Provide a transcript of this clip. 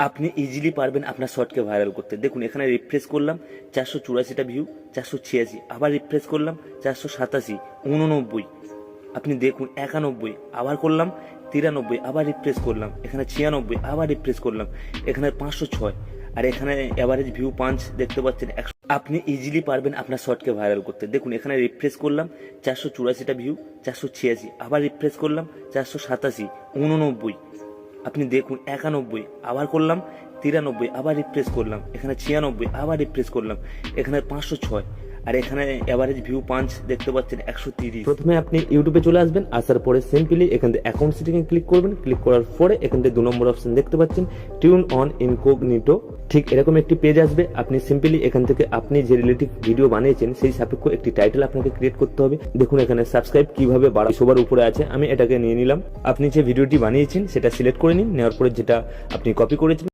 আপনি ইজিলি পারবেন আপনার শর্টকে ভাইরাল করতে। দেখুন এখানে রিফ্রেশ করলাম 484টা ভিউ, 486, আবার রিফ্রেশ করলাম 487, 89, আপনি দেখুন 91, আবার করলাম 93, আবার রিফ্রেশ করলাম এখানে 96, আবার রিফ্রেশ করলাম এখানে 506, আর এখানে অ্যাভারেজ ভিউ পাঞ্চ দেখতে পাচ্ছেন 100। আপনি ইজিলি পারবেন আপনার শর্টকে ভাইরাল করতে। দেখুন এখানে রিফ্রেশ করলাম 484টা ভিউ, 486, আবার রিফ্রেশ করলাম 487, 89, আপনি দেখুন 91, আবার করলাম 93, আবার রিফ্রেশ করলাম এখানে 96, আবার রিফ্রেশ করলাম এখানে 506, আর এখানে অ্যাভারেজ ভিউ পাঞ্চ দেখতে পাচ্ছেন 130। প্রথমে আপনি ইউটিউবে চলে আসবেন, আসার পরে সিম্পলি এখান থেকে অ্যাকাউন্ট সেটিংয়ে ক্লিক করবেন। ক্লিক করার পরে এখান থেকে 2 নম্বর অপশন দেখতে পাচ্ছেন টিউন অন ইনকগনিটো। ঠিক এরকম একটি পেজ আসবে। আপনি সিম্পলি এখান থেকে আপনি যে রিলেটিভ ভিডিও বানিয়েছেন সেই সাপেক্ষ একটি টাইটেল আপনাকে ক্রিয়েট করতে হবে। দেখুন এখানে সাবস্ক্রাইব কিভাবে বাড়াবো সবার উপরে আছে, আমি এটাকে নিয়ে নিলাম। আপনি যে ভিডিওটি বানিয়েছেন সেটা সিলেক্ট করে নিন, নেওয়ার পরে যেটা আপনি কপি করেছেন